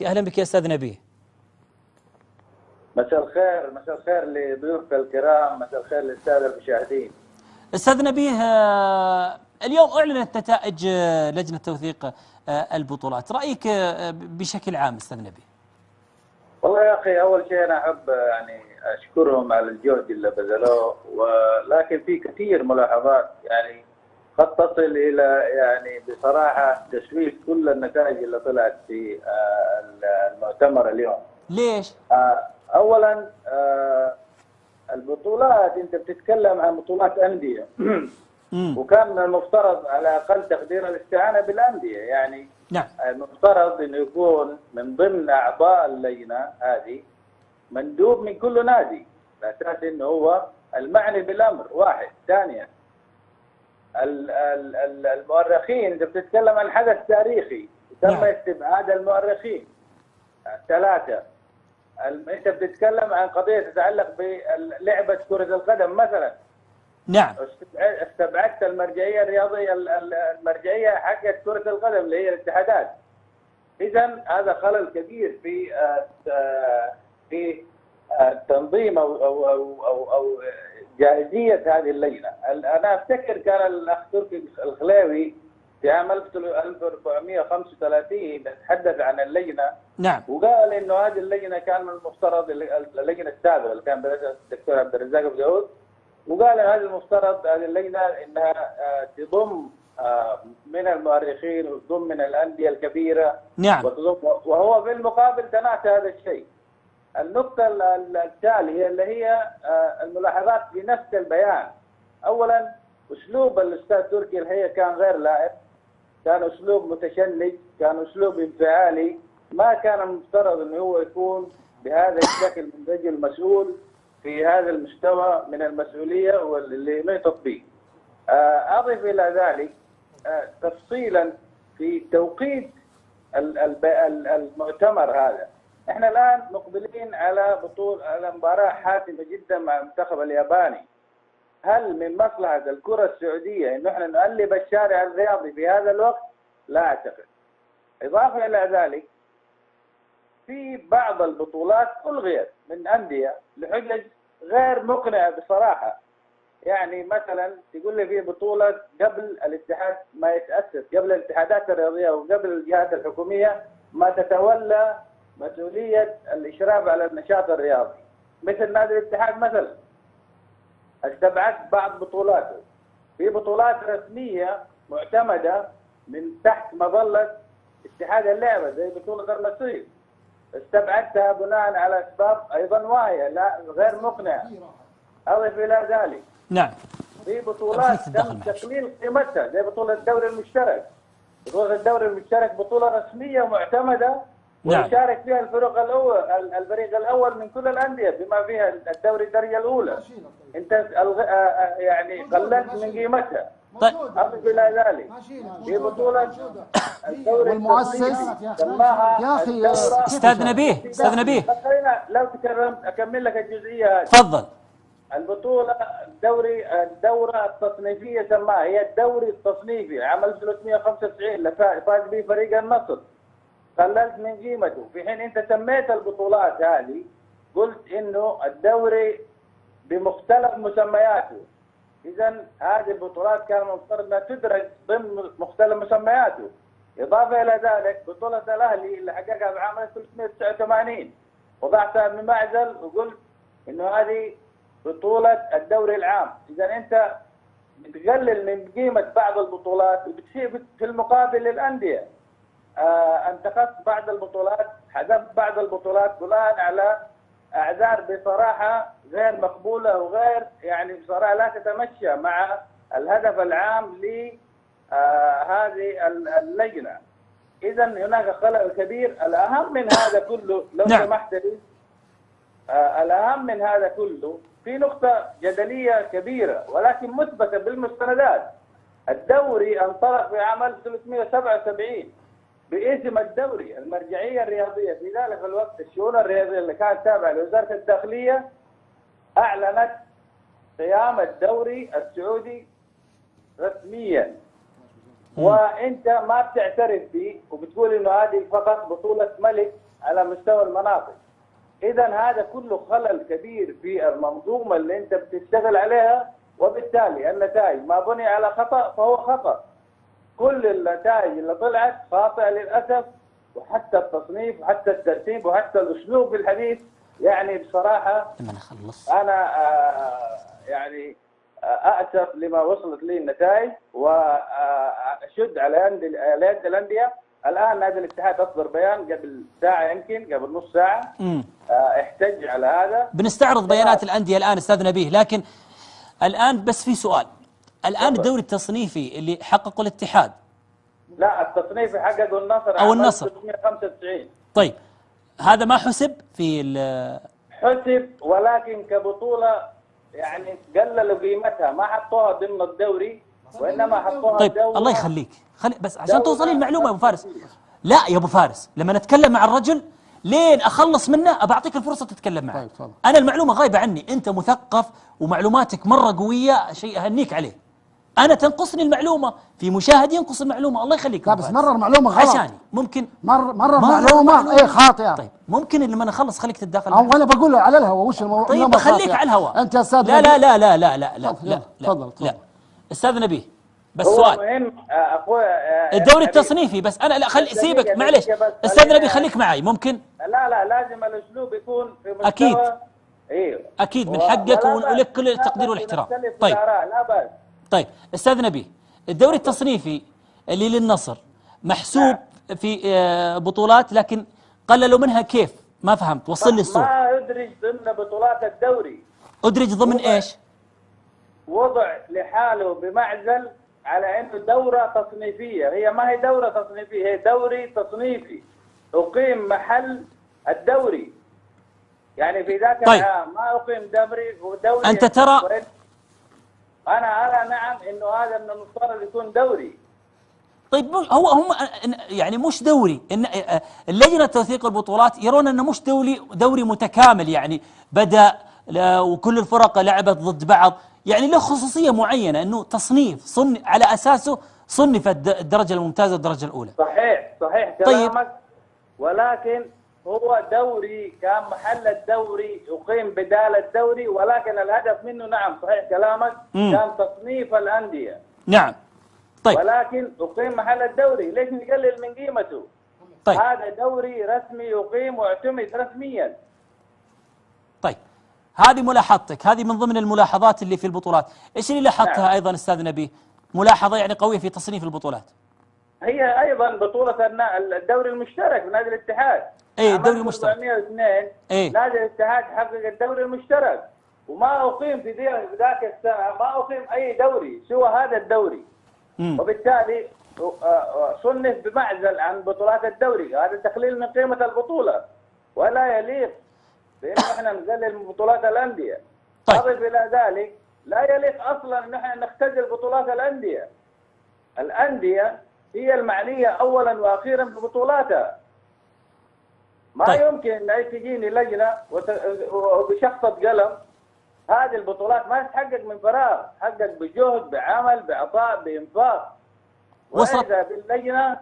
أهلا بك يا أستاذ نبيه. مساء الخير، مساء الخير لضيوفك الكرام، مساء الخير للسادة المشاهدين. أستاذ نبيه، اليوم أعلنت نتائج لجنة توثيق البطولات، رأيك بشكل عام أستاذ نبيه؟ والله يا أخي، أول شيء أنا أحب يعني أشكرهم على الجهد اللي بذلوه، ولكن في كثير ملاحظات يعني قد تصل إلى يعني بصراحة تشويش كل النتائج اللي طلعت في المؤتمر اليوم. ليش؟ أولا البطولات أنت بتتكلم عن بطولات أندية وكان من المفترض على أقل تقدير الاستعانة بالأندية، يعني نعم. المفترض أنه يكون من ضمن أعضاء اللجنة هذه مندوب من كل نادي، على أساس أنه هو المعني بالأمر. واحد. ثانيا المؤرخين، أنت بتتكلم عن حدث تاريخي تم نعم. استبعاد المؤرخين. ثلاثة، أنت بتتكلم عن قضية تتعلق بلعبة كرة القدم مثلا. نعم. استبعدت المرجعية الرياضية، المرجعية حقت كرة القدم اللي هي الاتحادات. إذا هذا خلل كبير في تنظيم أو جاهزية هذه اللجنة. أنا أفتكر كان الأخ تركي الخليوي في عام 1435 تحدث عن اللجنة. نعم. وقال إنه هذه اللجنة كان من المفترض، اللجنة السابقة اللي كان برئاسة الدكتور عبد الرزاق أبو داود، وقال هذا المفترض هذه اللجنة إنها تضم من المؤرخين وتضم من الأندية الكبيرة. نعم. وهو في المقابل تناسى هذا الشيء. النقطة التالية اللي هي الملاحظات في نفس البيان. أولا، أسلوب الأستاذ تركي الحقيقة كان غير لائق، كان أسلوب متشنج، كان أسلوب انفعالي، ما كان المفترض أنه هو يكون بهذا الشكل من رجل مسؤول في هذا المستوى من المسؤولية واللي ما تطبيق. أضف إلى ذلك تفصيلا في توقيت المؤتمر هذا. احنا الآن مقبلين على على مباراة حاسمة جدا مع المنتخب الياباني. هل من مصلحة الكرة السعودية انه احنا نقلب الشارع الرياضي في هذا الوقت؟ لا اعتقد. اضافة الى ذلك، في بعض البطولات الغيت من اندية لحجج غير مقنعة بصراحة. يعني مثلا تقول لي في بطولة قبل الاتحاد ما يتأسس، قبل الاتحادات الرياضية وقبل الجهات الحكومية ما تتولى مسؤولية الإشراف على النشاط الرياضي، مثل نادي الاتحاد مثلا. استبعدت بعض بطولاته. في بطولات رسمية معتمدة من تحت مظلة اتحاد اللعبة زي بطولة الرصيف، استبعدتها بناء على أسباب أيضا واهية لا غير مقنعة. أضف إلى ذلك، نعم، في بطولات تم تقليل قيمتها زي بطولة الدوري المشترك. بطولة الدوري المشترك بطولة رسمية معتمدة ويشارك فيها الفريق الأول من كل الأندية بما فيها الدوري الدرجة الأولى. أنت يعني قللت من قيمتها. أضف إلى ذلك، في بطولة الدوري والمؤسس سماها يا أخي أستاذ نبيه لو تكرمت أكمل لك الجزئية هذه. تفضل. البطولة الدورة التصنيفية سماها، هي الدوري التصنيفي عام 1395 اللي فاز به فريق النصر. قللت من قيمته، في حين انت سميت البطولات هذه قلت انه الدوري بمختلف مسمياته. اذا هذه البطولات كان المفترض انها تدرج ضمن مختلف مسمياته. اضافه الى ذلك، بطولة الاهلي اللي حققها في عام 1389 وضعتها بمعزل وقلت انه هذه بطولة الدوري العام. إذا أنت بتقلل من قيمة بعض البطولات وبتسيب في المقابل للأندية. انتقدت بعض البطولات، حذفت بعض البطولات بناء على أعذار بصراحة غير مقبولة وغير يعني بصراحة لا تتمشى مع الهدف العام لهذه اللجنة. إذا هناك خلل كبير. الأهم من هذا كله لو سمحت لي، الأهم من هذا كله في نقطة جدلية كبيرة ولكن مثبتة بالمستندات. الدوري انطلق في عام 1377 باسم الدوري. المرجعية الرياضية في ذلك الوقت، الشؤون الرياضية اللي كانت تابعة لوزارة الداخلية، أعلنت قيام الدوري السعودي رسميا. وأنت ما بتعترف به وبتقول إنه هذه فقط بطولة ملك على مستوى المناطق. إذا هذا كله خلل كبير في المنظومة اللي أنت بتشتغل عليها، وبالتالي النتائج ما بني على خطأ فهو خطأ. كل النتائج اللي طلعت خاطئة للأسف، وحتى التصنيف وحتى الترتيب وحتى الأسلوب في الحديث. يعني بصراحة لما نخلص أنا يعني أأسف لما وصلت لي النتائج، وأشد على يد الأندية. الآن نادي الاتحاد أصدر بيان قبل ساعة، يمكن قبل نص ساعة، احتج على هذا. بنستعرض بيانات الأندية الآن أستاذ نبيه، لكن الآن بس في سؤال. الآن الدوري التصنيفي اللي حققه الاتحاد، لا التصنيف حققه النصر أو النصر 695. طيب هذا ما حسب في حسب، ولكن كبطولة يعني قللوا قيمتها، ما حطوها ضمن الدوري وإنما حطوها طيب الله يخليك، بس عشان توصلي المعلومة يا أبو فارس. لا يا أبو فارس، لما نتكلم مع الرجل لين أخلص منه أبعطيك الفرصة تتكلم معه. طيب أنا المعلومة غايبة عني، أنت مثقف ومعلوماتك مرة قوية، شيء أهنيك عليه. أنا تنقصني المعلومة، في مشاهد ينقص المعلومة، الله يخليك. لا بس مرر معلومة غلط عشاني ممكن مرر معلومة ايه خاطئة. طيب ممكن لما نخلص خليك تتداخل او انا بقول على الهواء وش الموضوع. طيب بخليك على الهواء. انت يا استاذ لا لا لا لا لا لا لا لا تفضل لا استاذ نبيه، بس هو سؤال مهم اخوي الدوري التصنيفي. بس انا لا سيبك معلش استاذ نبي، خليك معي ممكن. لا لازم الاسلوب يكون في مستوى. اكيد ايوه اكيد من حقك ولك كل التقدير والاحترام. طيب لا بأس. طيب استاذ نبي، الدوري التصنيفي اللي للنصر محسوب في بطولات، لكن قللوا منها كيف؟ ما فهمت، وصل لي الصورة. ما يدرج ضمن بطولات الدوري. ادرج ضمن ايش؟ وضع لحاله بمعزل على انه دورة تصنيفية. هي ما هي دورة تصنيفية، هي دوري تصنيفي أقيم محل الدوري. يعني في ذاك العام ما أقيم دوري. أنت ترى أنا أرى نعم إنه هذا من المفترض يكون دوري. طيب هم يعني مش دوري، إن اللجنة توثيق البطولات يرون أنه مش دوري متكامل، يعني بدأ وكل الفرق لعبت ضد بعض، يعني له خصوصية معينة أنه تصنيف على أساسه صنفت الدرجة الممتازة والدرجة الأولى. صحيح كلامك. طيب. ولكن هو دوري كان محل الدوري يقيم بدال الدوري، ولكن الهدف منه نعم صحيح كلامك كان تصنيف الأندية. نعم. طيب. ولكن أقيم محل الدوري، ليش نقلل من قيمته؟ طيب. هذا دوري رسمي يقيم واعتمد رسميا. طيب هذه ملاحظتك، هذه من ضمن الملاحظات اللي في البطولات. ايش اللي لاحظتها؟ نعم. ايضا استاذ نبيه ملاحظة يعني قوية في تصنيف البطولات. هي ايضا بطولة الدوري المشترك بنادي الاتحاد. اي الدوري المشترك 402 نادي الاتحاد حقق الدوري المشترك، وما اقيم في ذاك السنة ما اقيم اي دوري سوى هذا الدوري. وبالتالي صنف بمعزل عن بطولات الدوري. هذا تقليل من قيمة البطولة، ولا يليق بأن احنا نقلل من بطولات الأندية. طيب. أضف إلى ذلك لا يليق أصلا أن احنا نختزل بطولات الأندية. الأندية هي المعنية أولا وأخيرا ببطولاتها. ما طيب. يمكن أن تجيني لجنة وبشخصة قلم. هذه البطولات ما تتحقق من فراغ، تحقق بجهد، بعمل، بعطاء، بإنفاق. وإذا باللجنة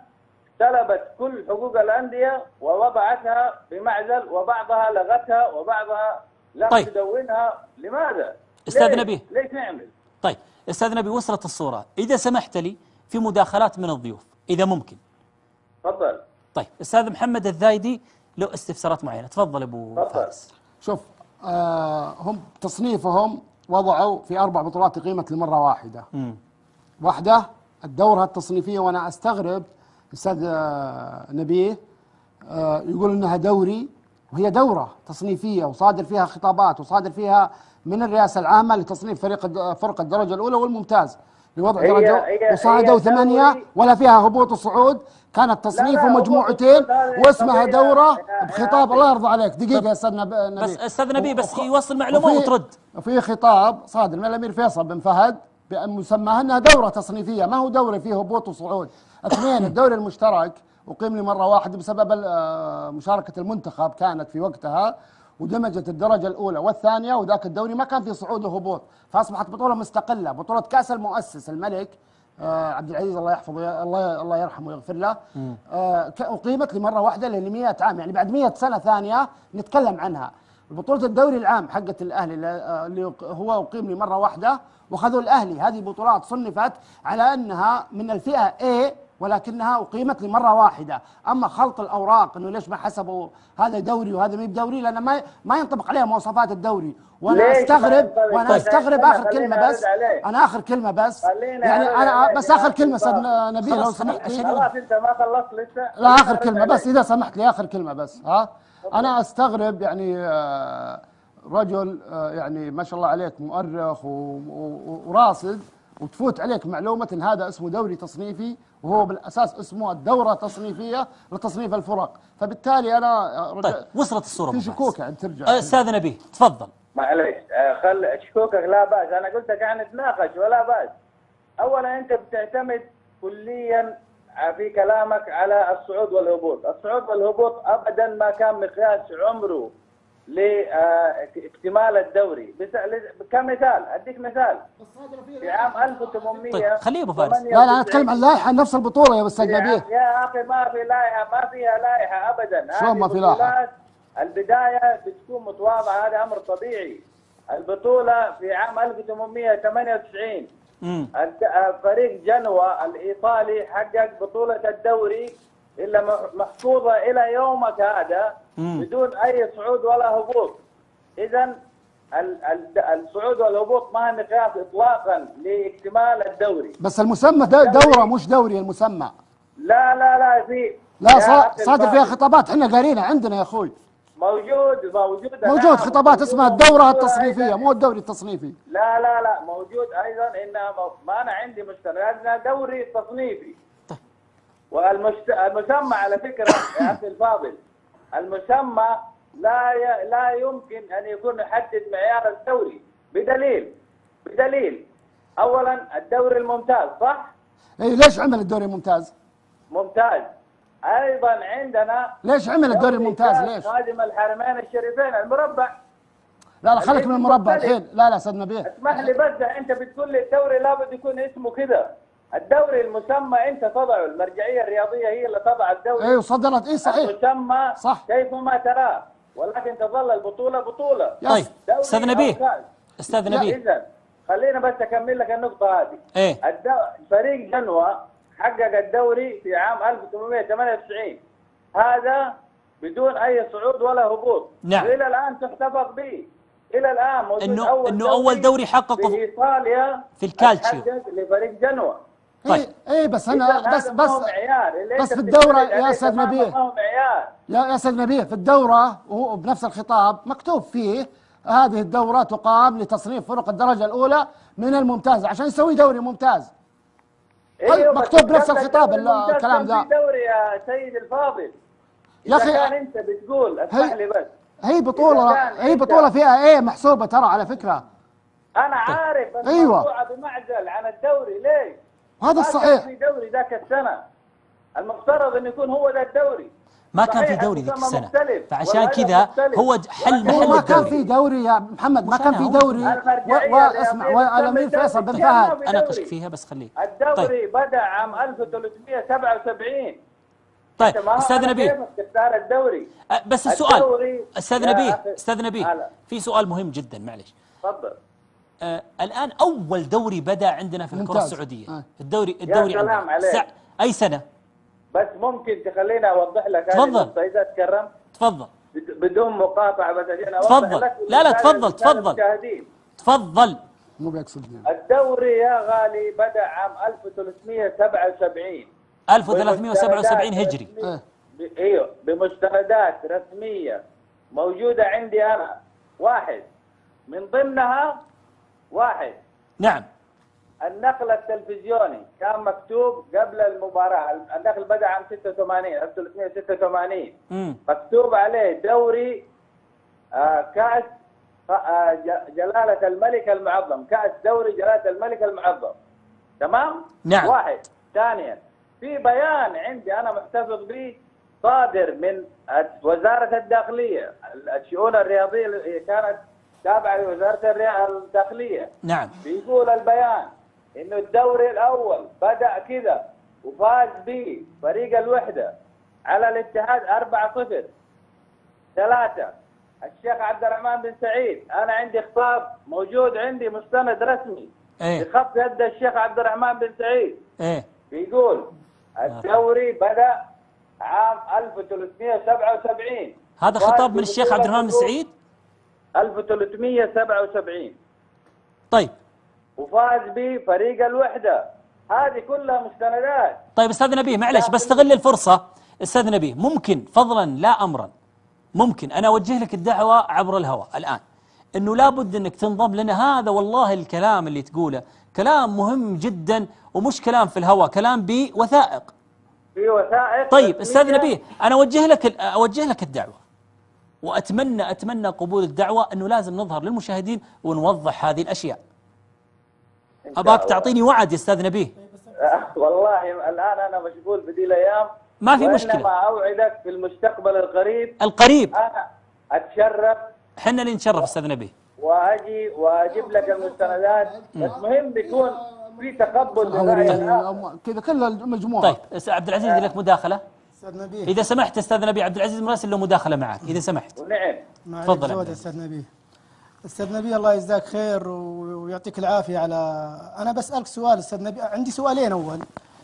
سلبت كل حقوق الأندية ووضعتها بمعزل، وبعضها لغتها وبعضها لم تدونها. لماذا؟ استاذ نبيه ليش نعمل؟ طيب استاذ نبيه وصلت الصورة. إذا سمحت لي في مداخلات من الضيوف إذا ممكن. تفضل. طيب استاذ محمد الذايدي له استفسارات معينة، تفضل ابو فارس. شوف هم تصنيفهم وضعوا في 4 بطولات قيمة لمرة واحدة. واحدة الدورة التصنيفية، وأنا أستغرب أستاذ نبيه يقول إنها دوري، وهي دورة تصنيفية وصادر فيها خطابات وصادر فيها من الرئاسة العامة لتصنيف فرق الدرجة الأولى والممتاز لوضع درجة، وصعدوا 8 ولا فيها هبوط وصعود. كانت تصنيف ومجموعتين واسمها دورة بخطاب. الله يرضى عليك دقيقة يا أستاذ نبي. بس أستاذ نبي بس يوصل معلومة وترد. وفي خطاب صادر من الأمير فيصل بن فهد بأن مسماها أنها دورة تصنيفية، ما هو دوري فيه هبوط وصعود. 2 الدوري المشترك أقيم لمرة واحدة بسبب مشاركة المنتخب كانت في وقتها، ودمجت الدرجة الأولى والثانية، وذاك الدوري ما كان فيه صعود وهبوط، فأصبحت بطولة مستقلة، بطولة كأس المؤسس الملك عبد العزيز الله يحفظه، الله يرحمه ويغفر له، أقيمت لمرة واحدة ل100 عام، يعني بعد 100 سنة ثانية نتكلم عنها. بطولة الدوري العام حقت الأهلي اللي هو أقيم لمرة واحدة وخذوا الأهلي، هذه بطولات صنفت على أنها من الفئة A ولكنها أقيمت لمرة واحدة. أما خلط الأوراق أنه ليش ما حسبوا هذا دوري وهذا مي بدوري، لأن ما ينطبق عليها مواصفات الدوري. وأنا أستغرب آخر كلمة بس، أنا آخر كلمة بس، يعني أنا بس آخر كلمة أستاذ نبيل لو سمحت لي. خلاص أنت ما خلصت لسه. لا آخر كلمة بس إذا سمحت لي، آخر كلمة بس. أنا أستغرب يعني رجل يعني ما شاء الله عليك مؤرخ وراصد، وتفوت عليك معلومة إن هذا اسمه دوري تصنيفي وهو بالأساس اسمه الدورة تصنيفية لتصنيف الفرق. فبالتالي أنا طيب وصلت الصورة في شكوك يعني ترجع. أستاذ نبيه تفضل. معليش خل شكوكك لا بأس، أنا قلت لك يعني نتناقش ولا بأس. أولا أنت بتعتمد كليا في كلامك على الصعود والهبوط، الصعود والهبوط أبدا ما كان مقياس عمره لاكتمال الدوري. كمثال أديك مثال في عام 1800. طيب خليه أبو فارس. لا أنا أتكلم عن لائحة نفس البطولة يا أستاذ نبيه. يا أخي ما في لائحة، ما فيها لائحة أبدا. شلون ما في لائحة؟ البداية بتكون متواضعة، هذا أمر طبيعي. البطولة في عام 1898 فريق جنوة الإيطالي حقق بطولة الدوري إلا محفوظة إلى يومك هذا بدون أي صعود ولا هبوط. إذا الصعود والهبوط ما هي مقياس إطلاقا لاكتمال الدوري. بس المسمى دورة مش دوري المسمى. لا صادر فيها خطابات احنا قارينها عندنا يا أخوي. موجود خطابات اسمها الدورة التصنيفية مو الدوري التصنيفي. لا موجود ايضا. انها ما انا عندي مشكله لانها دوري تصنيفي. والمسمى على فكره يا اخي الفاضل، المسمى لا يمكن ان يكون يحدد معيار الدوري بدليل اولا الدوري الممتاز صح؟ اي ليش عمل الدوري الممتاز؟ ممتاز. ايضا عندنا ليش عمل الدوري الممتاز؟ ليش؟ خادم الحرمين الشريفين المربع. لا خليك من المربع الحين. لا استاذ نبيه اسمح لي بس، انت بتقول لي الدوري لابد يكون اسمه كذا. الدوري المسمى انت تضعه، المرجعيه الرياضيه هي اللي تضع الدوري. اي وصدرت صحيح. المسمى صح كيفما تراه، ولكن تظل البطوله بطوله. طيب استاذ نبيه اذا خلينا بس اكمل لك النقطه هذه. ايه فريق جنوة حقق الدوري في عام 1898 هذا بدون اي صعود ولا هبوط. نعم. والى الان تحتفظ به الى الان. موجود انه اول دوري حققه في ايطاليا في الكالتشيو لفريق جنوة. طيب ايه بس انا بس في الدوره يا استاذ نبيه، يا استاذ نبيه في الدوره وبنفس الخطاب مكتوب فيه هذه الدوره تقام لتصنيف فرق الدرجه الاولى من الممتاز عشان يسوي دوري ممتاز. أيوة مكتوب بنفس الخطاب الكلام ذا. دوري يا سيد الفاضل يا اخي كان انت بتقول اسمح لي بس، هي بطوله فيها ايه محسوبه ترى على فكره. انا عارف الموضوع بمعزل عن الدوري ليه؟ هذا الصحيح. في دوري ذاك السنه المفترض انه يكون هو ذا الدوري. ما كان في دوري ذيك السنه فعشان كذا هو حل محل ما كان في دوري يا محمد، ما كان في دوري. واسمع والامير فيصل بن فهد اناقشك فيها بس خليه. الدوري بدا عام 1377. طيب استاذ نبيه كيف تختار الدوري؟ بس السؤال استاذ نبيه في سؤال مهم جدا معلش. تفضل. الان اول دوري بدا عندنا في الكره السعوديه الدوري عندنا اي سنه؟ بس ممكن تخليني اوضح لك هذه النقطة اذا تكرمت؟ تفضل بدون مقاطعه بس عشان اوضح لك. لا تفضل. مو بيقصدني. الدوري يا غالي بدا عام 1377 هجري. ايوه بمستندات رسميه موجوده عندي انا. واحد من ضمنها نعم النقل التلفزيوني كان مكتوب قبل المباراة. النقل بدأ عام 1386 مكتوب عليه دوري كأس جلالة الملك المعظم، كأس دوري جلالة الملك المعظم. تمام؟ نعم. واحد. ثانيا في بيان عندي أنا محتفظ به صادر من وزارة الداخلية، الشؤون الرياضية اللي كانت تابعة لوزارة الداخلية. نعم. بيقول البيان انه الدوري الاول بدأ كذا وفاز به فريق الوحدة على الاتحاد 4-0. 3 الشيخ عبد الرحمن بن سعيد، انا عندي خطاب موجود عندي مستند رسمي بخط يد الشيخ عبد الرحمن بن سعيد. بيقول الدوري بدأ عام 1377. هذا خطاب من الشيخ عبد الرحمن بن سعيد 1377. طيب وفاز به فريق الوحدة. هذه كلها مستندات. طيب استاذ نبيه معلش بستغل الفرصة، استاذ نبيه ممكن فضلا لا امرا، ممكن انا اوجه لك الدعوة عبر الهواء الان انه لابد انك تنضم لنا. هذا والله الكلام اللي تقوله كلام مهم جدا، ومش كلام في الهواء، كلام بوثائق. في وثائق. طيب استاذ نبيه انا اوجه لك الدعوة، واتمنى قبول الدعوة، انه لازم نظهر للمشاهدين ونوضح هذه الاشياء. اباك تعطيني وعد يا استاذ نبيه. والله الان انا مشغول بدي الايام، ما في مشكلة. وإنما اوعدك في المستقبل القريب انا اتشرف. حنا اللي نتشرف استاذ نبيه، واجي واجيب لك المستندات، بس مهم يكون في تقبل للرأي. كذا كل المجموعه. طيب عبد العزيز لك مداخله استاذ نبيه، اذا سمحت. استاذ نبيه عبد العزيز مراسل له مداخله معك اذا سمحت. نعم تفضل استاذ نبيه. استاذ نبيه الله يجزاك خير ويعطيك العافيه. على انا بسالك سؤال استاذ نبيه، عندي سؤالين.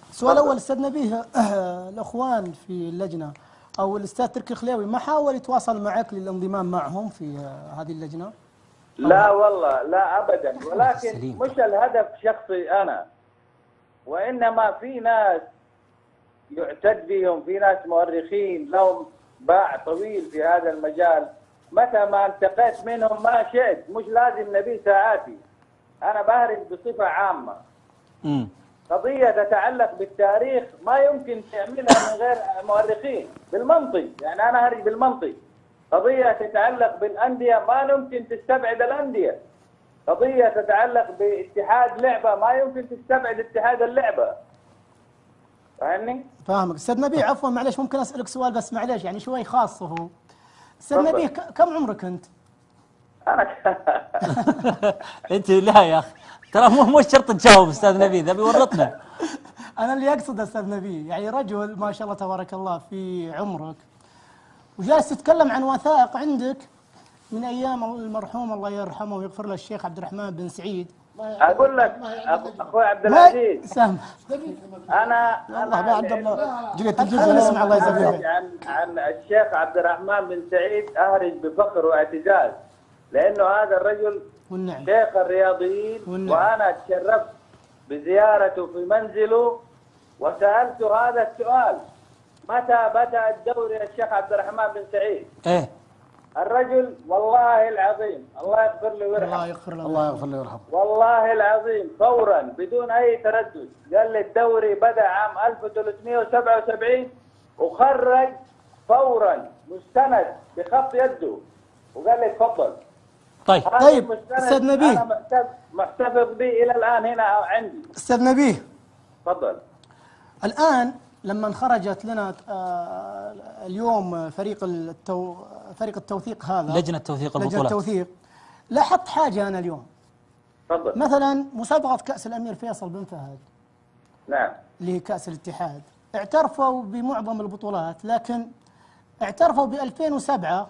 السؤال الاول استاذ نبيه، الاخوان في اللجنه او الاستاذ تركي الخليوي ما حاول يتواصل معك للانضمام معهم في هذه اللجنه؟ لا والله لا ابدا، ولكن مش الهدف شخصي انا، وانما في ناس يعتد بهم، في ناس مؤرخين لهم باع طويل في هذا المجال، متى ما التقيت منهم ما شئت، مش لازم نبي ساعاتي، انا بهرج بصفه عامه. قضيه تتعلق بالتاريخ ما يمكن تعملها من غير مؤرخين بالمنطق، يعني انا هرج بالمنطق. قضيه تتعلق بالانديه ما يمكن تستبعد الانديه. قضيه تتعلق باتحاد لعبه ما يمكن تستبعد اتحاد اللعبه. فاهمني؟ فاهمك استاذ نبيه. عفوا معلش ممكن اسالك سؤال بس معلش يعني شوي خاص هو. استاذ نبيه كم عمرك انت؟ انا انت لا يا اخي ترى مو شرط تجاوب استاذ نبيه، ذا بيورطنا. انا اللي اقصد استاذ نبيه يعني رجل ما شاء الله تبارك الله في عمرك، وجالس تتكلم عن وثائق عندك من ايام المرحوم الله يرحمه ويغفر له الشيخ عبد الرحمن بن سعيد. اقول لك اخوي عبد العزيز، سامح انا والله عبد الله جيت نسمع الله يجزاك عن الشيخ عبد الرحمن بن سعيد اهرج بفخر واعتزاز، لانه هذا الرجل والنعم شيخ الرياضيين، وانا تشرفت بزيارته في منزله وسالته هذا السؤال: متى بدأ الدوري يا الشيخ عبد الرحمن بن سعيد؟ الرجل والله العظيم الله يغفر له ويرحمه، الله يغفر له ويرحمه، والله العظيم فورا بدون اي تردد قال لي الدوري بدأ عام 1377 وخرج فورا مستند بخط يده وقال لي تفضل. طيب استاذ نبيه، انا محتفظ به الى الان هنا عندي. استاذ نبيه تفضل. الان لما خرجت لنا اليوم فريق التوثيق هذا، لجنة توثيق البطولات، لجنة التوثيق، لاحظت حاجة أنا اليوم. تفضل. مثلا مسابقة كأس الأمير فيصل بن فهد، نعم، اللي هي كأس الاتحاد، اعترفوا بمعظم البطولات، لكن اعترفوا ب 2007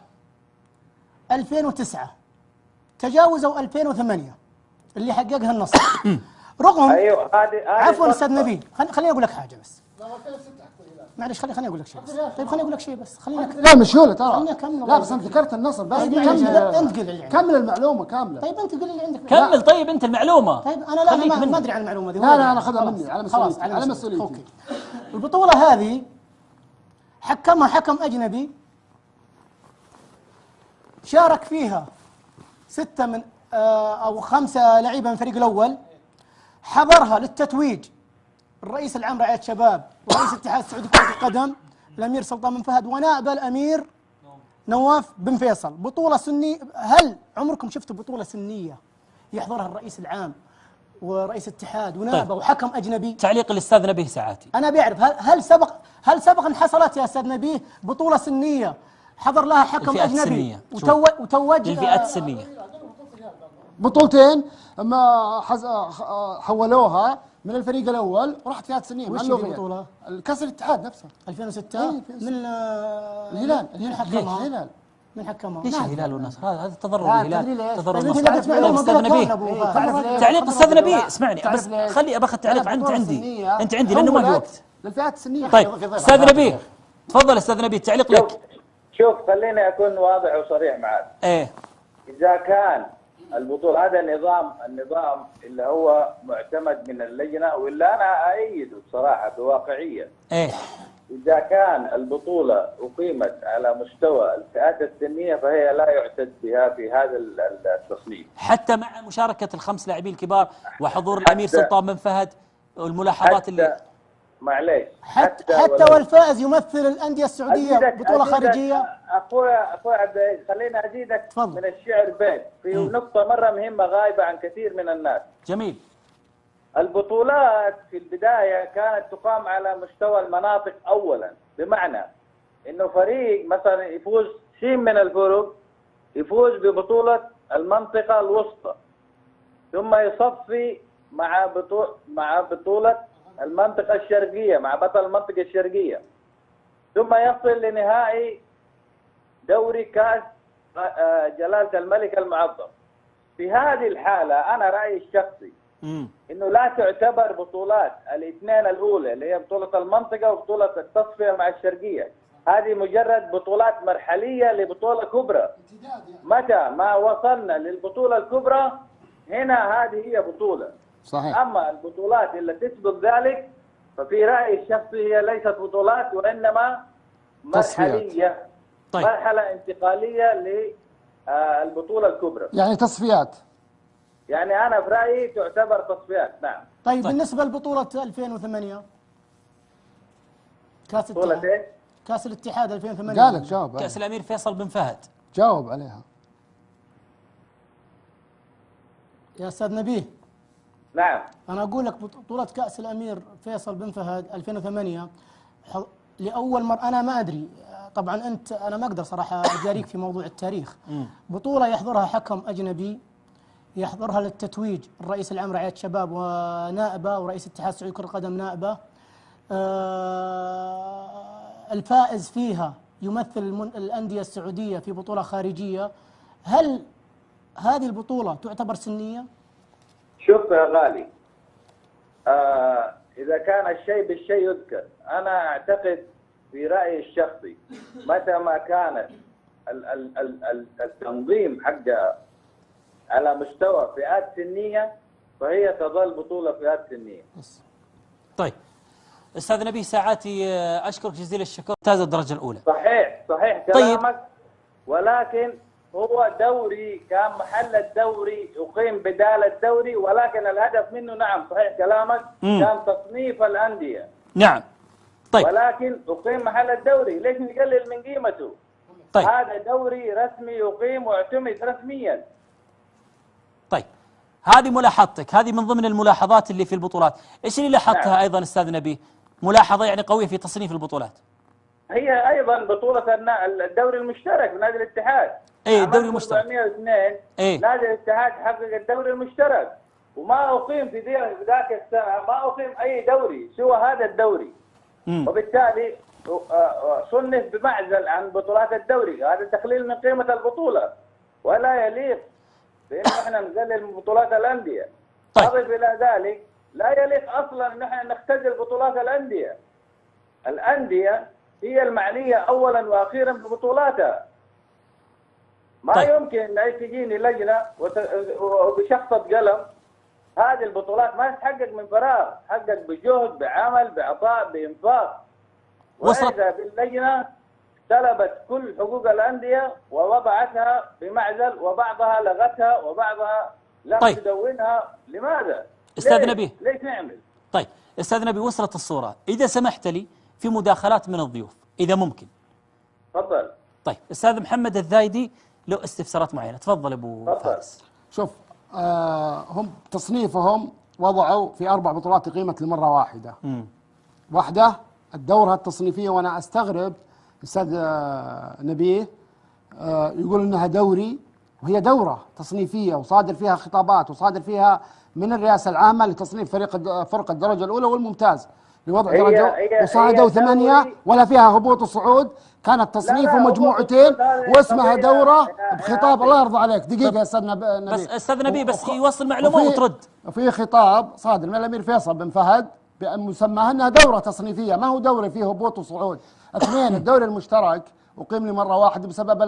2009 تجاوزوا 2008 اللي حققها النصر. رغم ايوه عفوا استاذ نبيل، خليني اقول لك حاجه بس. معلش خليني اقول لك شيء بس. طيب خليني اقول لك شيء بس، خلينا لا مشهوله ترى. خليني اكمل. لا بس انت ذكرت النصر بس. طيب انت قل لي كمل المعلومه كامله. طيب انت قل لي اللي عندك. كمل. طيب انت المعلومه. طيب انا لا ما ادري عن المعلومه دي. لا انا اخذها مني على مسؤوليتي. على مسؤوليتي. اوكي. البطوله هذه حكمها حكم اجنبي، شارك فيها 6 من أو 5 لعيبة من الفريق الأول. حضرها للتتويج الرئيس العام رعاية شباب ورئيس الاتحاد السعودي لكرة القدم الأمير سلطان بن فهد ونائب الأمير نواف بن فيصل. بطولة سنية. هل عمركم شفتوا بطولة سنية يحضرها الرئيس العام ورئيس الاتحاد ونائبه وحكم أجنبي؟ تعليق الأستاذ نبيه ساعاتي. أنا بيعرف هل سبق أن حصلت يا أستاذ نبيه بطولة سنية حضر لها حكم أجنبي وتوج الفئات السنية؟ بطولتين ما حولوها من الفريق الاول ورحت فئات سنيه. وش هي البطوله؟ الكاس الاتحاد نفسه 2006 إيه، من الهلال. من حكمها؟ الهلال. من حكمها؟ ليش الهلال والنصر؟ هذا تضرر لا، الهلال، تدري ليش؟ تضرر طيب انت النصر. لا تسمع طيب استاذ نبيه، تعليق استاذ نبيه اسمعني بس، خلي باخذ تعليق عنه. انت عندي، انت عندي لانه ما في وقت. للفئات السنيه. طيب استاذ نبيه تفضل استاذ نبيه، تعليق لك. شوف خليني اكون واضح وصريح معك. ايه اذا كان البطولة هذا النظام اللي هو معتمد من اللجنة، ولا انا اؤيده بصراحة بواقعية. ايه إذا كان البطولة أقيمت على مستوى الفئات السنية فهي لا يعتد بها في هذا التصنيف، حتى مع مشاركة الخمس لاعبين الكبار وحضور الأمير سلطان بن فهد والملاحظات اللي معليش حتى والفائز يمثل الأندية السعودية بطولة خارجية. أخوي عبد العزيز، خليني أزيدك تفضل. من الشعر بيت في نقطة مرة مهمة غايبة عن كثير من الناس. جميل. البطولات في البداية كانت تقام على مستوى المناطق أولا، بمعنى إنه فريق مثلا يفوز شيء من الفرق يفوز ببطولة المنطقة الوسطى، ثم يصفي مع بطولة المنطقة الشرقية مع بطل المنطقة الشرقية، ثم يصل لنهائي دوري كأس جلالة الملك المعظم. في هذه الحالة أنا رأيي الشخصي إنه لا تعتبر بطولات الاثنين الأولى اللي هي بطولة المنطقة وبطولة التصفية مع الشرقية، هذه مجرد بطولات مرحلية لبطولة كبرى. متى ما وصلنا للبطولة الكبرى هنا هذه هي بطولة. صحيح. أما البطولات اللي تسبق ذلك ففي رأيي الشخصي هي ليست بطولات وإنما مرحلية. طيب. مرحلة انتقالية للبطولة الكبرى. يعني تصفيات. يعني أنا في رأيي تعتبر تصفيات. نعم. طيب بالنسبة لبطولة 2008 كأس بطولة الاتحاد، إيه؟ كأس الاتحاد 2008 قالك جاوب. كأس الأمير فيصل بن فهد جاوب عليها يا أستاذ نبيه. نعم. أنا أقول لك بطولة كأس الأمير فيصل بن فهد 2008 لأول مرة. أنا ما أدري طبعا أنا ما أقدر صراحة أجاريك في موضوع التاريخ. بطولة يحضرها حكم أجنبي، يحضرها للتتويج الرئيس العام رعاية الشباب ونائبه، ورئيس اتحاد السعودي كرة القدم نائبه. الفائز فيها يمثل الأندية السعودية في بطولة خارجية. هل هذه البطولة تعتبر سنية؟ شوف يا غالي، إذا كان الشيء بالشيء يذكر. أنا أعتقد في رأيي الشخصي متى ما كانت التنظيم حقها على مستوى فئات سنية فهي تظل بطولة فئات سنية. طيب أستاذ نبيه ساعاتي، أشكرك جزيل الشكر، ممتاز الدرجة الأولى. صحيح كلامك. ولكن هو دوري كان محل الدوري يقيم بدال الدوري، ولكن الهدف منه نعم صحيح كلامك كان تصنيف الأندية. نعم. طيب ولكن أقيم محل الدوري، ليش نقلل من قيمته؟ طيب. هذا دوري رسمي يقيم واعتمد رسميا. طيب هذه ملاحظتك، هذه من ضمن الملاحظات اللي في البطولات. ايش اللي لاحظتها؟ نعم. ايضا استاذ نبيه ملاحظه يعني قويه في تصنيف البطولات. هي ايضا بطولة الدوري المشترك بنادي الاتحاد. ايه الدوري المشترك 402 ايه؟ نادي الاتحاد حقق الدوري المشترك، وما اقيم في ذاك السنة ما اقيم اي دوري سوى هذا الدوري. وبالتالي صنف بمعزل عن بطولات الدوري، هذا تقليل من قيمة البطولة ولا يليق بأن احنا نقلل من بطولات الأندية. طيب. أضف إلى ذلك لا يليق أصلا أن احنا نختزل بطولات الأندية. الأندية هي المعنية أولا وأخيرا ببطولاتها. ما طيب. يمكن أن أي تجيني لجنة وبشخصة قلم. هذه البطولات ما تتحقق من فراغ، تحقق بجهد بعمل بعطاء بإنفاق. وإذا باللجنة سلبت كل حقوق الأندية ووضعتها بمعزل، وبعضها لغتها وبعضها لم طيب. تدونها. لماذا؟ استاذ نبيه ليش نعمل؟ طيب استاذ نبيه وصلت الصورة، إذا سمحت لي في مداخلات من الضيوف إذا ممكن. تفضل. طيب أستاذ محمد الذايدي له استفسارات معينة، تفضل أبو فارس. شوف هم تصنيفهم وضعوا في 4 بطولات قيمت لمرة واحدة. واحدة الدورة التصنيفية، وأنا أستغرب أستاذ نبيه يقول إنها دوري وهي دورة تصنيفية وصادر فيها خطابات وصادر فيها من الرئاسة العامة لتصنيف فرق الدرجة الأولى والممتاز لوضع درجة، وصعدوا 8 ولا فيها هبوط وصعود، كانت تصنيف ومجموعتين واسمها دورة بخطاب. الله يرضى عليك دقيقة يا أستاذ نبي، بس أستاذ نبي بس يوصل معلومة وترد. وفي خطاب صادر من الأمير فيصل بن فهد بأن مسماها أنها دورة تصنيفية، ما هو دوري فيه هبوط وصعود. اثنين، الدوري المشترك أقيم لمرة واحدة بسبب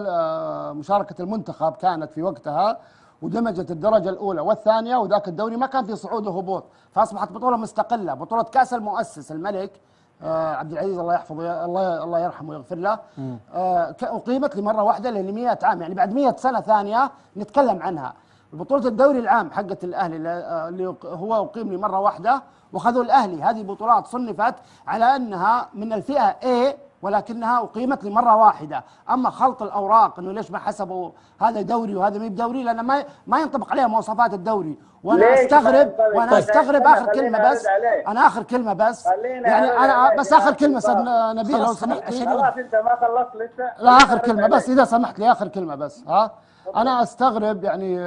مشاركة المنتخب كانت في وقتها، ودمجت الدرجة الأولى والثانية، وذاك الدوري ما كان فيه صعود وهبوط، فأصبحت بطولة مستقلة. بطولة كأس المؤسس الملك عبد العزيز الله يحفظه، الله يرحمه ويغفر له، أقيمت لمرة واحدة ل100 عام، يعني بعد 100 سنة ثانية نتكلم عنها. بطولة الدوري العام حقت الأهلي اللي هو أقيم لمرة واحدة وخذوا الأهلي، هذه بطولات صنفت على أنها من الفئة A ولكنها أقيمت لمرة واحدة. أما خلط الأوراق أنه ليش ما حسبوا هذا دوري وهذا ما بدوري، لأن ما ينطبق عليها مواصفات الدوري. وأنا أستغرب آخر كلمة بس، أنا آخر كلمة بس، يعني أنا بس آخر كلمة أستاذ نبيل لو سمحت لي. خلاص أنت ما خلصت لسه. لا آخر كلمة بس إذا سمحت لي، آخر كلمة بس. أنا أستغرب يعني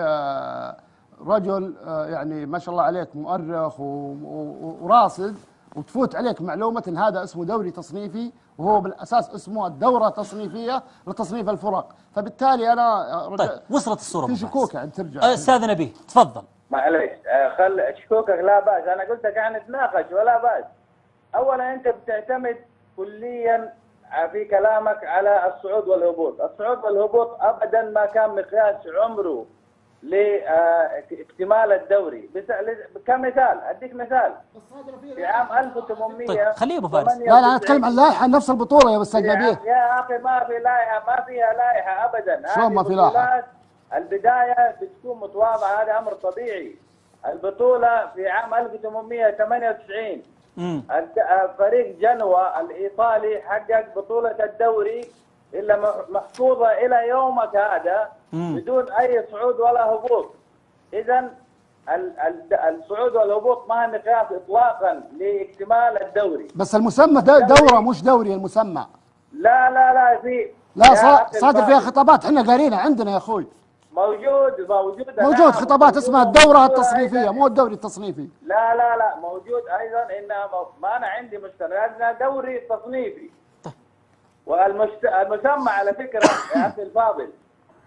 رجل يعني ما شاء الله عليك مؤرخ وراصد، وتفوت عليك معلومة إن هذا اسمه دوري تصنيفي وهو بالأساس اسمه الدورة تصنيفية لتصنيف الفرق، فبالتالي أنا طيب وصلت الصورة في شكوك يعني ترجع. أستاذ نبيه تفضل. معليش خل شكوكك لا بأس، أنا قلت لك يعني نتناقش ولا بأس. أولا أنت بتعتمد كليا في كلامك على الصعود والهبوط، الصعود والهبوط أبدا ما كان مقياس عمره لاكتمال الدوري. كمثال أديك مثال في عام 1800. طيب خليه ابو فارس. لا أنا أتكلم عن لائحة نفس البطولة يا أستاذ نبيه. يا أخي ما في لائحة، ما فيها لائحة أبدا. شلون ما في لائحة؟ البداية بتكون متواضعة، هذا أمر طبيعي. البطولة في عام 1898 فريق جنوة الإيطالي حقق بطولة الدوري إلا محفوظة إلى يومك هذا بدون أي صعود ولا هبوط. إذا الصعود والهبوط ما هي مقياس إطلاقا لاكتمال الدوري. بس المسمى دورة مش دوري المسمى. لا لا صادر فيها خطابات احنا قارينها عندنا يا أخوي. موجود خطابات اسمها الدورة التصنيفية مو الدوري التصنيفي. لا موجود أيضا إنها ما أنا عندي مشكلة إنها دوري تصنيفي. والمسمى على فكرة يا أخي الفاضل،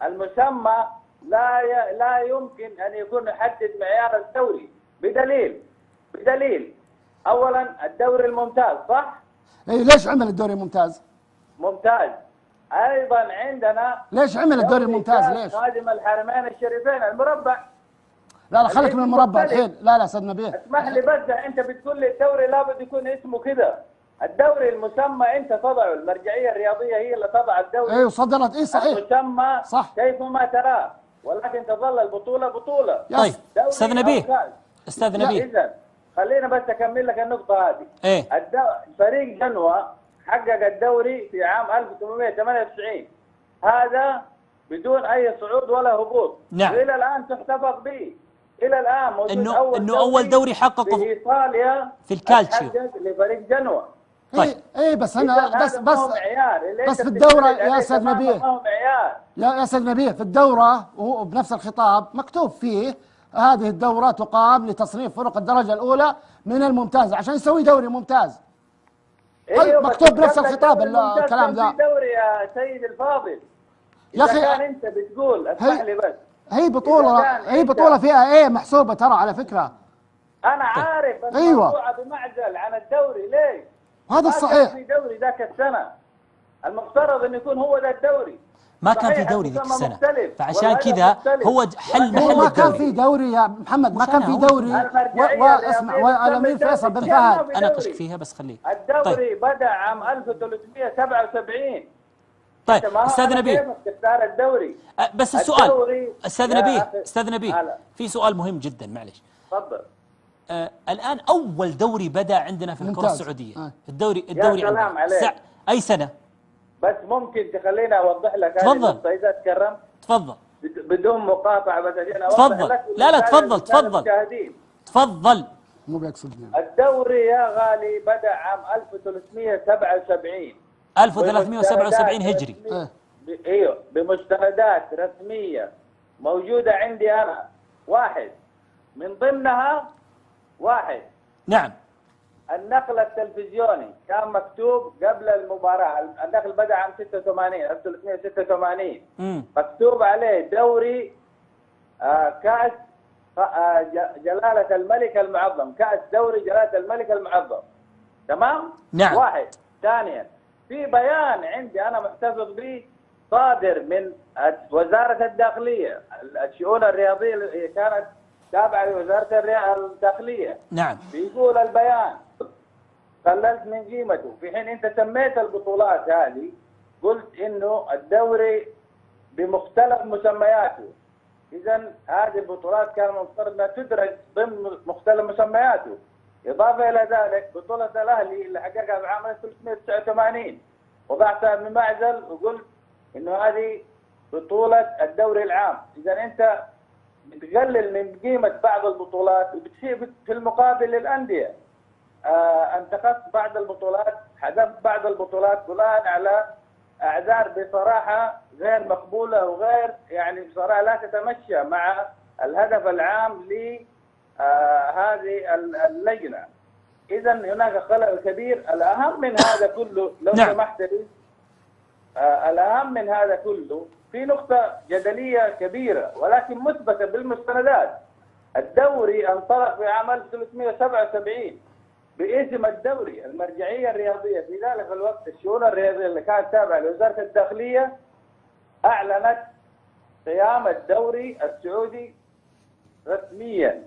المسمى لا يمكن أن يكون يحدد معيار الدوري بدليل أولا الدوري الممتاز صح؟ إيه ليش عمل الدوري الممتاز؟ ممتاز. أيضا عندنا ليش عمل الدوري الممتاز ليش؟ خادم الحرمين الشريفين المربع. لا خليك من المربع الحين. لا استاذ نبيه اسمح لي بس، انت بتقول لي الدوري لابد يكون اسمه كذا. الدوري المسمى انت تضعه، المرجعيه الرياضيه هي اللي تضع الدوري. ايوه صدرت صحيح. المسمى صح كيفما تراه، ولكن تظل البطوله بطوله. طيب استاذ نبيه اذا خلينا بس اكمل لك النقطه هذه. ايه فريق جنوة حقق الدوري في عام 1898 هذا بدون اي صعود ولا هبوط. نعم. والى الان تحتفظ به الى الان موجود انه اول دوري حققه في ايطاليا في الكالتشيو لفريق جنوة. طيب بس انا بس في الدوره يا استاذ نبيه، يا استاذ نبيه في الدوره وهو بنفس الخطاب مكتوب فيه هذه الدوره تقام لتصنيف فرق الدرجه الاولى من الممتاز عشان يسوي دوري ممتاز. أيوة مكتوب بنفس الخطاب الكلام ذا. في دوري يا سيد الفاضل يا اخي كان انت بتقول اسمح لي بس، هي بطوله فيها ايه محسوبه ترى على فكره. انا عارف بس أيوة. موضوعه بمعزل عن الدوري ليه؟ هذا الصحيح. في دوري ذاك السنه المفترض انه يكون هو ذا الدوري. ما كان في دوري ذيك السنة، فعشان كذا هو حل محل ما كان في دوري يا محمد، ما كان في دوري. واسمع والامير فيصل بن فهد اناقشك فيها بس خليه. الدوري بدأ عام 1377. طيب استاذ نبيه تختار الدوري بس السؤال استاذ نبيه في سؤال مهم جدا معلش. تفضل. الان اول دوري بدا عندنا في الكره السعوديه. الدوري عندنا اي سنه؟ بس ممكن تخليني اوضح لك تفضل اذا تكرمت. تفضل بدون مقاطعه بس عشان اوضح لك. لا تفضل مو بيقصدني. الدوري يا غالي بدا عام 1377 1377 هجري. ايوه بمجتهدات رسميه موجودة عندي أنا. واحد من ضمنها نعم. النقل التلفزيوني كان مكتوب قبل المباراة، النقل بدأ عام 86 1386 مكتوب عليه دوري كأس جلالة الملك المعظم، كأس دوري جلالة الملك المعظم. تمام؟ نعم. واحد. ثانيا في بيان عندي أنا محتفظ به صادر من وزارة الداخلية، الشؤون الرياضية اللي كانت تابعة لوزارة الداخلية. نعم. بيقول البيان قللت من قيمته، في حين أنت سميت البطولات هذه قلت إنه الدوري بمختلف مسمياته. إذا هذه البطولات كان المفترض أنها تدرج ضمن مختلف مسمياته. إضافة إلى ذلك بطولة الأهلي اللي حققها بعام 1389 وضعتها بمعزل وقلت إنه هذه بطولة الدوري العام. إذا أنت بتقلل من قيمة بعض البطولات وبتسيب في المقابل للأندية. انتقدت بعض البطولات، حذفت بعض البطولات بناء على أعذار بصراحة غير مقبولة وغير يعني بصراحة لا تتمشى مع الهدف العام لهذه اللجنة. إذا هناك خلل كبير. الأهم من هذا كله لو سمحت لي، الأهم من هذا كله في نقطة جدلية كبيرة ولكن مثبتة بالمستندات. الدوري انطلق في عام 1377 باسم الدوري. المرجعية الرياضية في ذلك الوقت الشؤون الرياضية اللي كانت تابعة لوزارة الداخلية أعلنت قيام الدوري السعودي رسميا،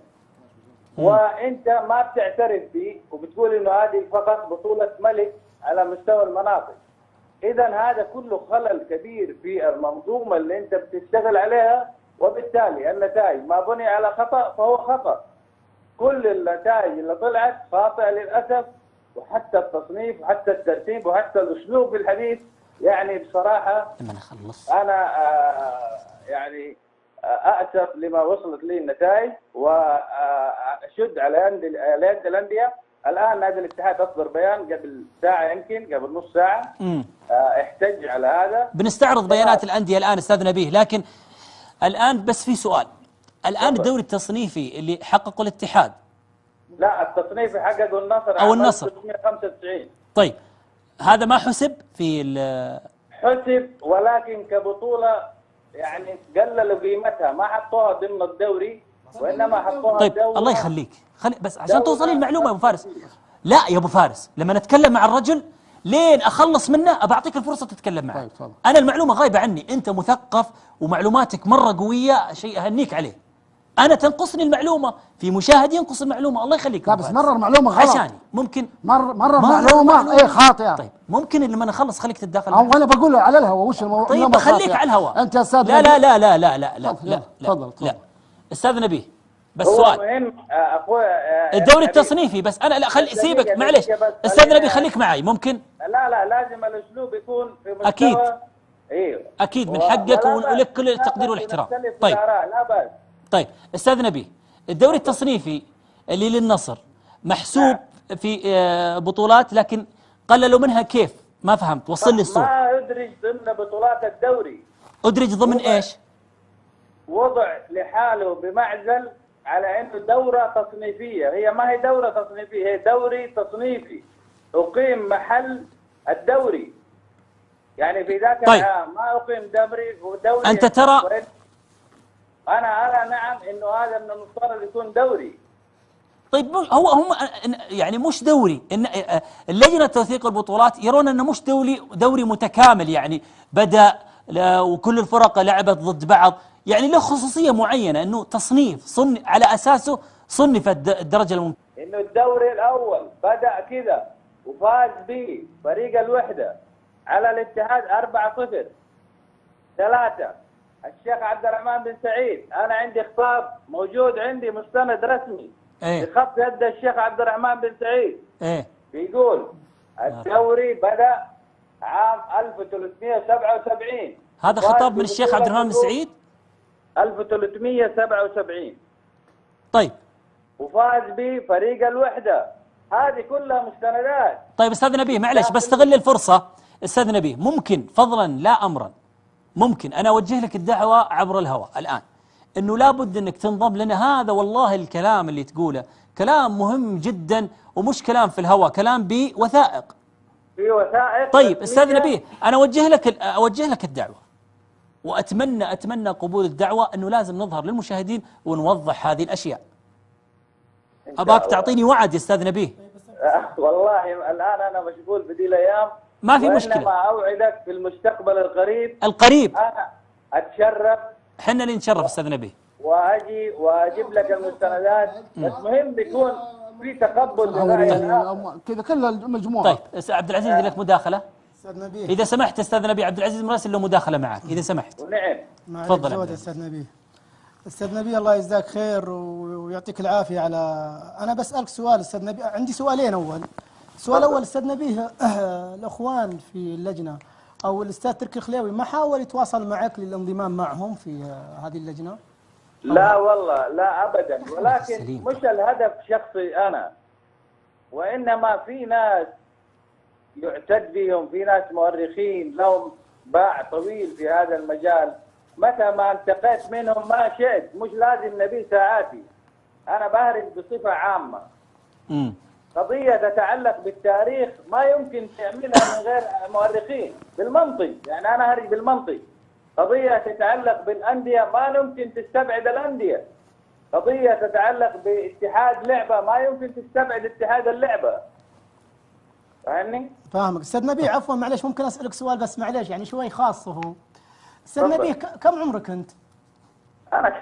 وأنت ما بتعترف به وبتقول إنه هذه فقط بطولة ملك على مستوى المناطق. إذا هذا كله خلل كبير في المنظومة اللي أنت بتشتغل عليها، وبالتالي النتائج ما بني على خطأ فهو خطأ. كل النتائج اللي طلعت خاطئة للأسف، وحتى التصنيف وحتى الترتيب وحتى الأسلوب في الحديث يعني بصراحة أنا يعني أأسف لما وصلت لي النتائج، وأشد على يد الأندية. الآن نادي الاتحاد أصدر بيان قبل ساعة، يمكن قبل نص ساعة، احتج على هذا. بنستعرض بيانات الأندية الآن أستاذ نبيه، لكن الآن بس في سؤال. الآن الدوري التصنيفي اللي حققه الاتحاد، لا التصنيفي حققه النصر أو النصر 1995. طيب هذا ما حسب في حسب، ولكن كبطولة يعني قللوا قيمتها، ما حطوها ضمن الدوري وإنما حطوها طيب الله يخليك، بس عشان توصلي المعلومة يا أبو فارس. لا يا أبو فارس، لما نتكلم مع الرجل لين أخلص منه أبعطيك الفرصة تتكلم معه. طيب. أنا المعلومة غايبة عني، أنت مثقف ومعلوماتك مرة قوية، شيء أهنيك عليه. أنا تنقصني المعلومة، في مشاهد ينقص المعلومة. الله يخليك. لا بس مرر معلومة غلط عشاني ممكن مرر معلومة ايه خاطئة. طيب ممكن لما أنا أخلص خليك تتداخل. أو أنا بقول له على الهواء وش الموضوع. طيب بخليك على الهواء. أنت أستاذ لا لا لا لا لا لا لا لا تفضل. لا أستاذ نبيه، بس هو سؤال مهم أخوي الدوري التصنيفي. بس أنا لا سيبك معلش أستاذ نبيه، خليك معي ممكن. لا لازم الأسلوب يكون في مستوى. أكيد. ايوه أكيد من حقك ولك كل التقدير والاحترام. طيب لا بأس. طيب أستاذ نبيه، الدوري التصنيفي اللي للنصر محسوب في بطولات، لكن قللوا منها كيف؟ ما فهمت، وصل لي الصورة. ما يدرج ضمن بطولات الدوري. أدرج ضمن إيش؟ وضع لحاله بمعزل على انه دورة تصنيفية. هي ما هي دورة تصنيفية، هي دوري تصنيفي أقيم محل الدوري. يعني في ذاك العام ما أقيم دوري. أنت ترى أنا أرى نعم إنه هذا من المفترض يكون دوري. طيب هم يعني مش دوري. إن اللجنة توثيق البطولات يرون أنه مش دوري متكامل، يعني بدأ وكل الفرق لعبت ضد بعض، يعني له خصوصية معينة، أنه تصنيف على أساسه صنفت الدرجة الممتازة. إنه الدوري الأول بدأ كذا وفاز به فريق الوحدة على الاتحاد 4-0. 3 الشيخ عبد الرحمن بن سعيد. أنا عندي خطاب موجود عندي مستند رسمي بخط يد الشيخ عبد الرحمن بن سعيد. بيقول الدوري بدأ عام 1377. هذا خطاب من الشيخ عبد الرحمن بن سعيد 1377. طيب وفاز به فريق الوحدة. هذه كلها مستندات. طيب أستاذ نبيه معلش بستغل الفرصة. أستاذ نبيه ممكن فضلا لا أمرا، ممكن أنا أوجه لك الدعوة عبر الهواء الآن، أنه لابد أنك تنضم لنا. هذا والله الكلام اللي تقوله كلام مهم جدا، ومش كلام في الهواء، كلام بوثائق. في وثائق. طيب أستاذ نبيه، أنا أوجه لك الدعوة، وأتمنى قبول الدعوة، أنه لازم نظهر للمشاهدين ونوضح هذه الأشياء. أباك تعطيني وعد يا أستاذ نبيه. والله الآن أنا مشغول بدي الأيام، ما في مشكلة. وإنما أوعدك في المستقبل القريب أنا أتشرف، حنا اللي نتشرف أستاذ نبيه، وأجي وأجيب لك المستندات. بس مهم بيكون في تقبل للرأي الآخر. كذا كل المجموعة. طيب عبد العزيز لك مداخلة استاذ نبيه، إذا سمحت. أستاذ نبيه، عبد العزيز مراسل له مداخلة معك إذا سمحت. ونعم. تفضل تفضل استاذ نبيه. استاذ نبيه الله يجزاك خير ويعطيك العافيه. على انا بسالك سؤال استاذ نبيه، عندي سؤالين. السؤال الاول استاذ نبيه، الاخوان في اللجنه او الاستاذ تركي الخليوي ما حاول يتواصل معك للانضمام معهم في هذه اللجنه؟ لا والله لا أبدا، ولكن مش الهدف شخصي أنا، وإنما في ناس يعتد بهم، في ناس مؤرخين لهم باع طويل في هذا المجال، متى ما انتقيت منهم ما شئت، مش لازم نبي ساعاتي، أنا بهرج بصفة عامة. قضية تتعلق بالتاريخ ما يمكن تعملها من غير مؤرخين بالمنطق، يعني أنا هرج بالمنطق. قضية تتعلق بالأندية ما يمكن تستبعد الأندية. قضية تتعلق باتحاد لعبة ما يمكن تستبعد اتحاد اللعبة. فاهمني؟ فاهمك استاذ نبيه. عفوا معلش ممكن اسالك سؤال بس معلش يعني شوي خاص هو. استاذ نبيه كم عمرك انت؟ أنا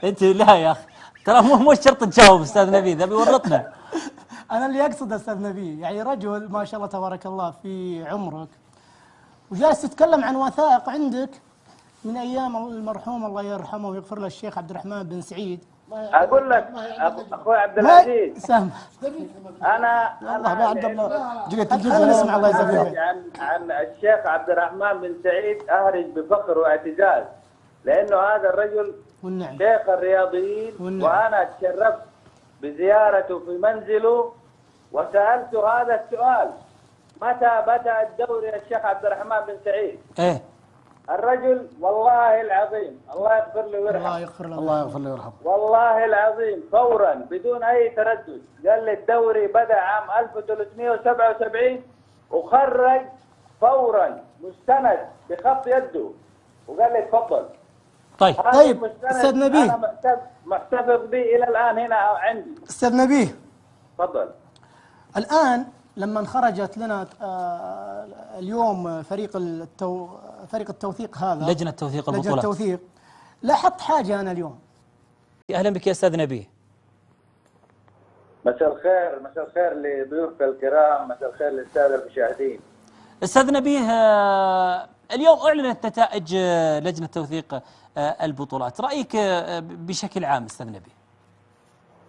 أنت لا يا أخي، ترى مو شرط تجاوب أستاذ نبيه، ذا بيورطنا. انا اللي اقصد استاذ نبيه يعني رجل ما شاء الله تبارك الله في عمرك، وجالس تتكلم عن وثائق عندك من ايام المرحوم الله يرحمه ويغفر له الشيخ عبد الرحمن بن سعيد. أقول لك أخوي عبد العزيز، سامح أنا والله بعد الله جيت خلينا نسمع الله يجزاك خير. عن الشيخ عبد الرحمن بن سعيد أهرج بفخر واعتزاز، لأنه هذا الرجل والنعم شيخ الرياضيين، وأنا تشرفت بزيارته في منزله وسألته هذا السؤال: متى بدأ الدوري يا الشيخ عبد الرحمن بن سعيد؟ إيه الرجل والله العظيم الله يغفر له ويرحمه، الله يغفر له الله يغفر له ويرحمه، والله العظيم فورا بدون أي تردد قال لي الدوري بدأ عام 1377 وخرج فورا مستند بخط يده وقال لي تفضل. طيب استاذ نبيه، أنا محتفظ به إلى الآن هنا عندي. استاذ نبيه تفضل. الآن لما خرجت لنا اليوم فريق التوثيق هذا، لجنة توثيق لجنة البطولات، التوثيق، لاحظت حاجة أنا اليوم. أهلا بك يا أستاذ نبيه. مساء الخير، مساء الخير لضيوفك الكرام، مساء الخير للسادة المشاهدين. أستاذ نبيه، اليوم أعلنت نتائج لجنة توثيق البطولات، رأيك بشكل عام أستاذ نبيه؟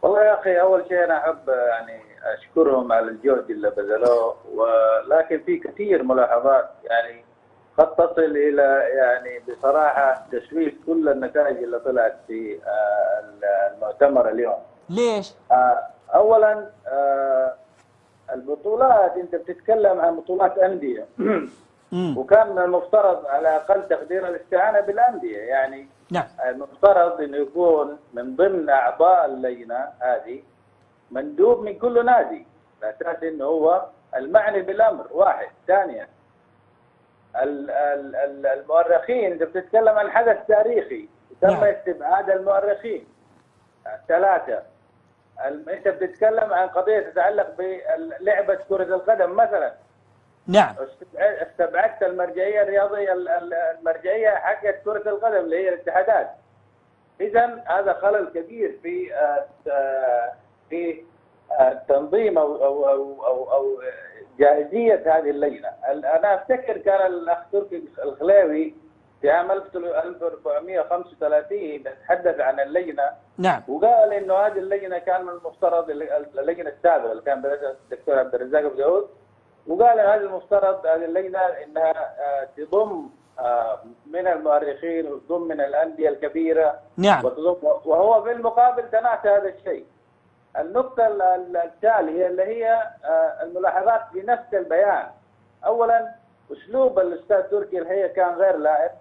والله يا أخي أول شيء أنا أحب يعني أشكرهم على الجهد اللي بذلوه، ولكن في كثير ملاحظات يعني قد تصل إلى يعني بصراحة تشويش كل النتائج اللي طلعت في المؤتمر اليوم. ليش؟ أولا البطولات أنت بتتكلم عن بطولات أندية وكان من المفترض على أقل تقدير الاستعانة بالأندية، يعني نعم المفترض أنه يكون من ضمن أعضاء اللجنة هذه مندوب من كل نادي، على أساس أنه هو المعني بالأمر. واحد. ثانيا المؤرخين، أنت بتتكلم عن حدث تاريخي تم استبعاد المؤرخين. ثلاثة، أنت بتتكلم عن قضية تتعلق بلعبة كرة القدم مثلا. نعم. استبعدت المرجعية الرياضية، المرجعية حقت كرة القدم اللي هي الاتحادات. إذا هذا خلل كبير في تنظيم أو جاهزية هذه اللجنة. أنا أفتكر كان الأخ تركي الخليوي في عام 1435 يتحدث عن اللجنة. نعم. وقال إنه هذه اللجنة كان من المفترض، اللجنة السابقة اللي كان برئاسة الدكتور عبد الرزاق أبو داود، وقال هذا المفترض هذه اللجنة إنها تضم من المؤرخين وتضم من الأندية الكبيرة. نعم. وهو في المقابل تناسى هذا الشيء. النقطة التالية اللي هي الملاحظات في نفس البيان. أولا أسلوب الأستاذ تركي الحقيقة كان غير لائق،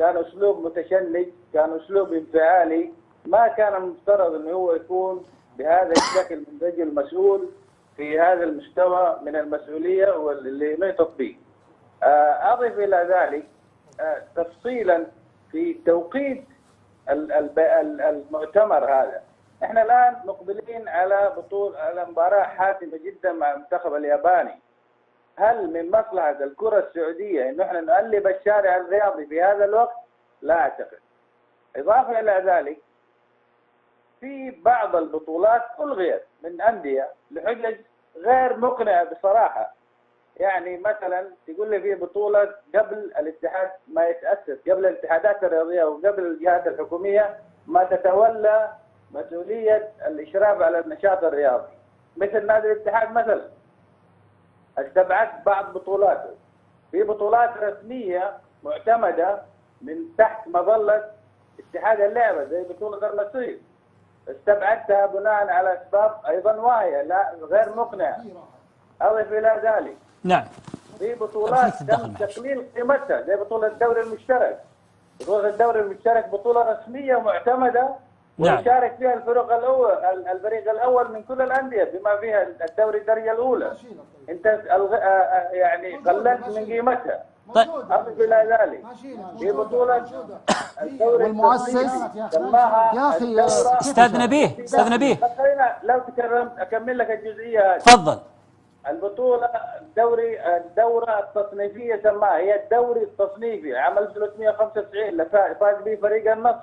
كان اسلوب متشنج، كان اسلوب انفعالي، ما كان المفترض انه هو يكون بهذا الشكل من رجل مسؤول في هذا المستوى من المسؤوليه واللي ما يطق به. اضف الى ذلك تفصيلا في توقيت المؤتمر هذا. احنا الان مقبلين على على مباراه حاسمه جدا مع المنتخب الياباني. هل من مصلحه الكره السعوديه انه احنا نقلب الشارع الرياضي في هذا الوقت؟ لا اعتقد. اضافه الى ذلك في بعض البطولات الغيت من انديه لحجج غير مقنعه بصراحه. يعني مثلا تقول لي في بطوله قبل الاتحاد ما يتاسس، قبل الاتحادات الرياضيه وقبل الجهات الحكوميه ما تتولى مسؤوليه الاشراف على النشاط الرياضي، مثل نادي الاتحاد مثلا استبعدت بعض بطولاته. في بطولات رسميه معتمده من تحت مظله اتحاد اللعبه زي بطوله الرصيف استبعدتها بناء على اسباب ايضا واهيه لا غير مقنعه. اضف الى ذلك نعم في بطولات تم تقليل قيمتها زي بطوله الدوري المشترك. بطوله الدوري المشترك بطوله رسميه معتمده ويشارك فيها الفريق الاول من كل الانديه بما فيها الدوري الدرجه الاولى. انت يعني قللت من قيمتها. طيب اضف الى ذلك في بطوله الدوري والمؤسس سماها يا اخي استاذ نبيه خلينا لو تكرمت اكمل لك الجزئيه هذه. تفضل. البطولة الدورة التصنيفية سماها، هي الدوري التصنيفي عام 1395 اللي فاز به فريق النصر.